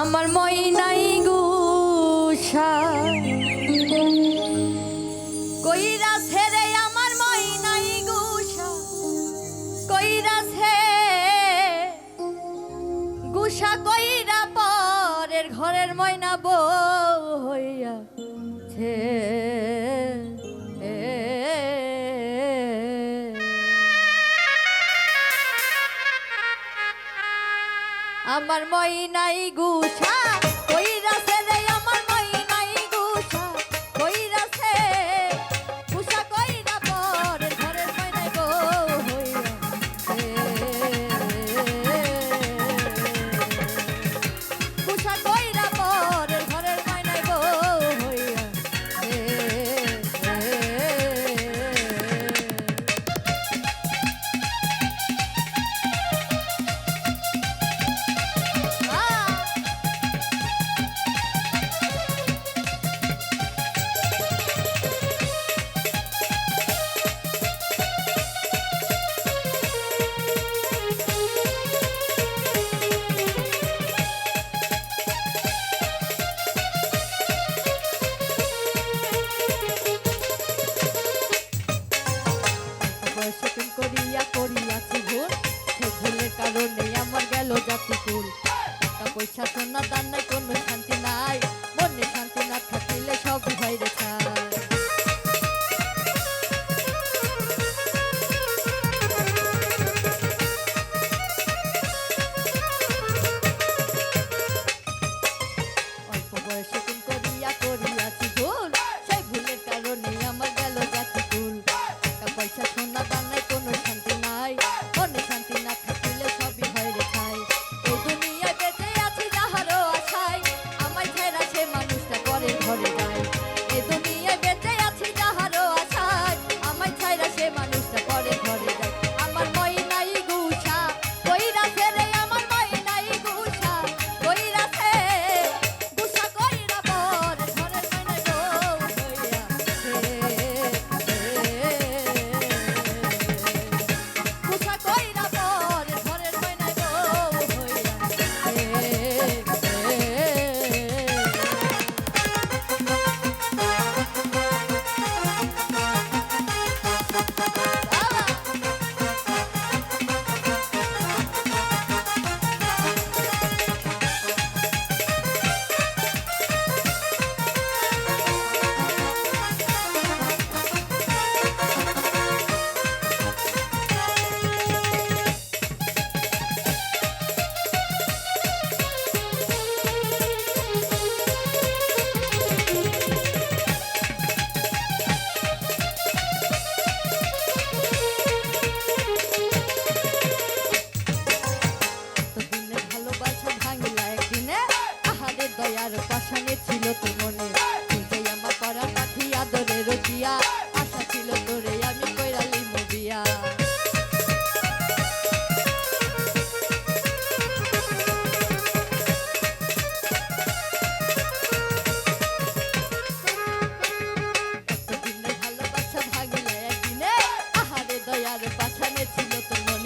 আমার ময়নাই গুষা কইরা ছেড়ে আমার ময়নাই গুষা কইরা ছে গুষা কইরা পরের ঘরের ময়না বউ হইয়া ছে আমার ময়নাই গুষা কইরাছে রে আমার ময়নাই গুষা কইরাছে গুষা কইরা পরের ঘরের ময়নাই বউ হইয়াছে গুষা কইরা পরের ঘরের ময়নাই বউ হইয়াছে শপিং করিয়া করিয়াছি ভুল সে ভুলের কারণে আমার গেল জাতি কুল টাকা পয়সা সোনা দান নাই কোনো শান্তি নাই মনে শান্তি না থাকিলে সবই বাইরে ছায় অল্প বয়সে কোন করিয়া করিয়াছি ভুল সেই ভুলের কারণে আমার গেল জাতি কুল টাকা পয়সা সোনা দান নাই কোনো শান্তি নাই মনে শান্তি না থাকিলে সবই হয় রে খাই এই দুনিয়ায় বেঁচে আছি যাহারও আশায় আমায় ছেড়া সে মানুষটা পরের ঘরে যায় এই দুনিয়ায় বেঁচে আছি যাহারও আশায় আমায় ছেড়া সে মানুষটা পরের ঘরে যায় আমার ময়নাই গুষা কইরাছে রে আমার ময়নাই গুষা কইরাছে গুষা কইরা পরের ঘরের ময়নাই বউ হইয়াছে গুষা কইরা পরের ঘরের ময়নাই বউ দিনে ভালোবাসা ভাঙিলা একদিনে আহারে দয়ার পাশানে ছিল তোর মনে তুই যে আমার পরার পাখি আদরে রজিয়া আশা ছিল তোরে আমি কইরালি মুবিয়া দিনে ভালোবাসা ভাঙিলা একদিনে আহারে দয়ার পাশানে ছিল তোর মনে